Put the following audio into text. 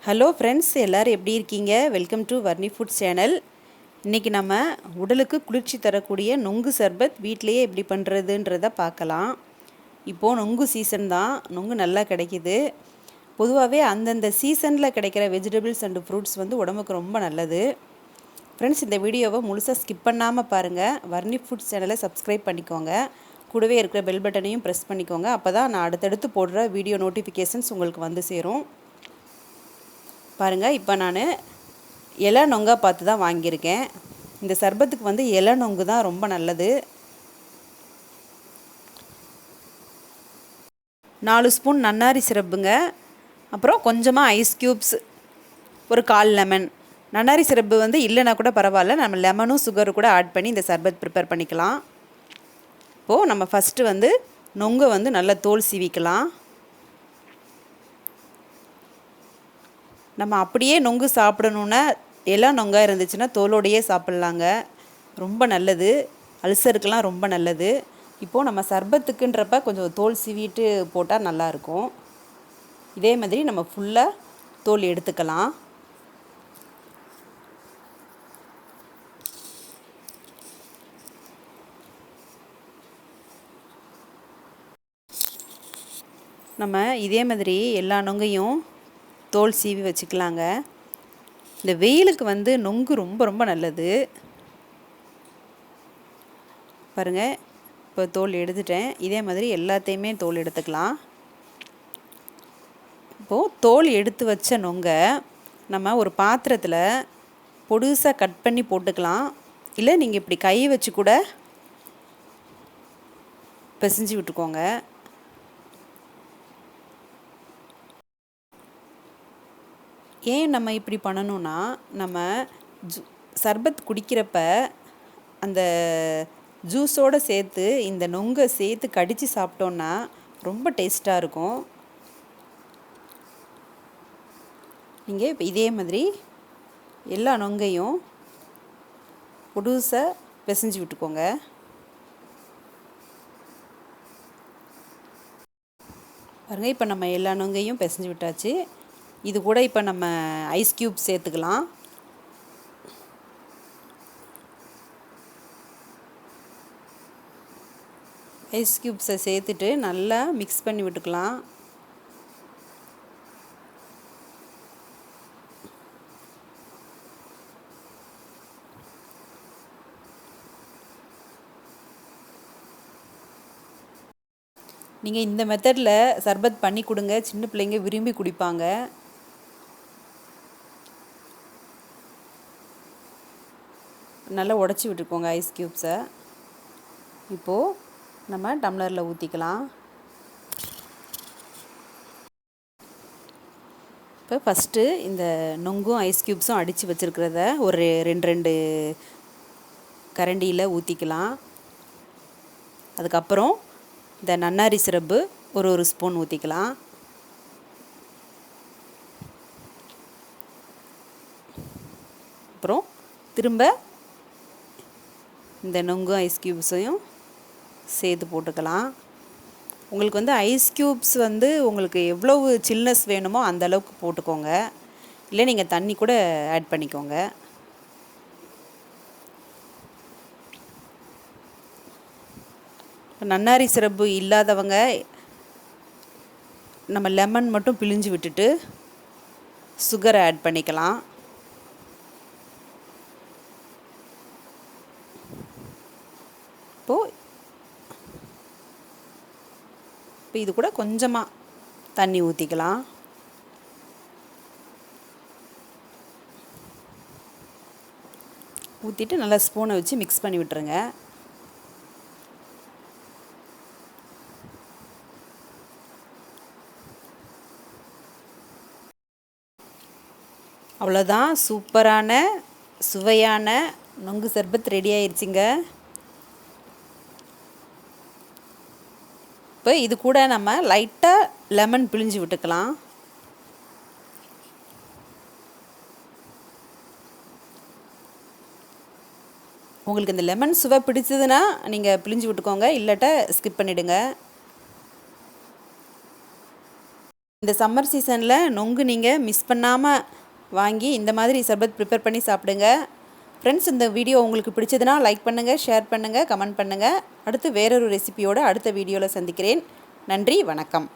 Hello friends, எல்லோரும் எப்படி இருக்கீங்க? Welcome to Varni food channel. இன்றைக்கி நம்ம உடலுக்கு குளிர்ச்சி தரக்கூடிய நொங்கு சர்பத் வீட்டிலையே எப்படி பண்ணுறதுன்றதை பார்க்கலாம். இப்போது நொங்கு சீசன் தான், நொங்கு நல்லா கிடைக்கிது. பொதுவாகவே அந்தந்த சீசனில் கிடைக்கிற வெஜிடபிள்ஸ் அண்டு ஃப்ரூட்ஸ் உடம்புக்கு ரொம்ப நல்லது. ஃப்ரெண்ட்ஸ், இந்த வீடியோவை முழுசாக ஸ்கிப் பண்ணாமல் பாருங்கள். வர்ணி ஃபுட் சேனலை சப்ஸ்கிரைப் பண்ணிக்கோங்க. கூடவே இருக்கிற பெல் பட்டனையும் ப்ரெஸ் பண்ணிக்கோங்க. அப்போ தான் நான் அடுத்தடுத்து போடுற வீடியோ நோட்டிஃபிகேஷன்ஸ் உங்களுக்கு வந்து சேரும். பாருங்கள், இப்போ நான் இலை நொங்கா பார்த்து தான் வாங்கியிருக்கேன். இந்த சர்பத்துக்கு இலை நொங்கு தான் ரொம்ப நல்லது. 4 ஸ்பூன் நன்னாரி சிரப்புங்க, அப்புறம் கொஞ்சமாக ஐஸ் க்யூப்ஸ், ஒரு 1/4 லெமன். நன்னாரி சிரப்பு இல்லைனா கூட பரவாயில்ல, நம்ம லெமனும் சுகரும் கூட ஆட் பண்ணி இந்த சர்பத் ப்ரிப்பேர் பண்ணிக்கலாம். இப்போது நம்ம ஃபஸ்ட்டு நொங்கை நல்லா தோல் சீவிக்கலாம். நம்ம அப்படியே நொங்கு சாப்பிடணுன்னா இலை நொங்கா இருந்துச்சுன்னா தோலோடையே சாப்பிட்லாங்க. ரொம்ப நல்லது, அல்சருக்கெலாம் ரொம்ப நல்லது. இப்போது நம்ம சர்பத்துக்குன்றப்ப கொஞ்சம் தோல் சீவிட்டு போட்டால் நல்லாயிருக்கும். இதே மாதிரி நம்ம ஃபுல்லாக தோல் எடுத்துக்கலாம். நம்ம இதே மாதிரி எல்லா நொங்கையும் தோல் சீவி வச்சுக்கலாங்க. இந்த வெயிலுக்கு நொங்கு ரொம்ப ரொம்ப நல்லது. பாருங்கள், இப்போ தோல் எடுத்துட்டேன். இதே மாதிரி எல்லாத்தையுமே தோல் எடுத்துக்கலாம். இப்போது தோல் எடுத்து வச்ச நொங்கை நம்ம ஒரு பாத்திரத்தில் பொடுசாக கட் பண்ணி போட்டுக்கலாம். இல்லை நீங்கள் இப்படி கை வச்சு கூட பிசைஞ்சு விட்டுக்கோங்க. ஏன் நம்ம இப்படி பண்ணணுன்னா, நம்ம சர்பத் குடிக்கிறப்ப அந்த ஜூஸோடு சேர்த்து இந்த நொங்கை சேர்த்து கடித்து சாப்பிட்டோன்னா ரொம்ப டேஸ்ட்டாக இருக்கும். நீங்கள் இப்போ இதே மாதிரி எல்லா நொங்கையும் பொடுசாக பிசைஞ்சு விட்டுக்கோங்க. பாருங்கள், இப்போ நம்ம எல்லா நொங்கையும் பிசைஞ்சு விட்டாச்சு. இது கூட இப்போ நம்ம ஐஸ் க்யூப் சேர்த்துக்கலாம். ஐஸ் க்யூப்ஸை சேர்த்துட்டு நல்லா மிக்ஸ் பண்ணி விட்டுக்கலாம். நீங்கள் இந்த மெத்தடில் சர்பத் பண்ணி கொடுங்க, சின்ன பிள்ளைங்க விரும்பி குடிப்பாங்க. நல்லா உடச்சி விட்டுக்கோங்க ஐஸ் க்யூப்ஸை. இப்போது நம்ம டம்ளரில் ஊற்றிக்கலாம். இப்போ ஃபஸ்ட்டு இந்த நொங்கும் ஐஸ் க்யூப்ஸும் அடித்து வச்சுருக்கிறத ஒரு 2 கரண்டியில் ஊற்றிக்கலாம். அதுக்கப்புறம் இந்த நன்னாரி சிரப்பு ஒரு ஸ்பூன் ஊற்றிக்கலாம். அப்புறம் திரும்ப இந்த நொங்கு ஐஸ் க்யூப்ஸையும் சேர்த்து போட்டுக்கலாம். உங்களுக்கு ஐஸ் க்யூப்ஸ் உங்களுக்கு எவ்வளவு சில்னஸ் வேணுமோ அந்த அளவுக்கு போட்டுக்கோங்க. இல்லை நீங்கள் தண்ணி கூட ஆட் பண்ணிக்கோங்க. நன்னாரி சிரப்பு இல்லாதவங்க நம்ம லெமன் மட்டும் பிழிஞ்சு விட்டுட்டு சுகரை ஆட் பண்ணிக்கலாம். இப்போ இது கூட கொஞ்சமாக தண்ணி ஊற்றிக்கலாம். ஊற்றிட்டு நல்லா ஸ்பூனை வச்சு மிக்ஸ் பண்ணி விட்டுருங்க. அவ்வளோதான், சூப்பரான சுவையான நொங்கு சர்பத் ரெடி ஆயிடுச்சுங்க. இப்போ இது கூட நம்ம லைட்டாக லெமன் பிழிஞ்சு விட்டுக்கலாம். உங்களுக்கு இந்த லெமன் சுவை பிடிச்சதுன்னா நீங்கள் பிழிஞ்சு விட்டுக்கோங்க, இல்லாட்ட ஸ்கிப் பண்ணிவிடுங்க. இந்த சம்மர் சீசனில் நொங்கு நீங்கள் மிஸ் பண்ணாமல் வாங்கி இந்த மாதிரி சர்பத் ப்ரிப்பேர் பண்ணி சாப்பிடுங்க. ஃப்ரெண்ட்ஸ், இந்த வீடியோ உங்களுக்கு பிடிச்சதுன்னா லைக் பண்ணுங்கள், ஷேர் பண்ணுங்கள், கமெண்ட் பண்ணுங்கள். அடுத்து வேறொரு ரெசிபியோடு அடுத்த வீடியோவில் சந்திக்கிறேன். நன்றி, வணக்கம்.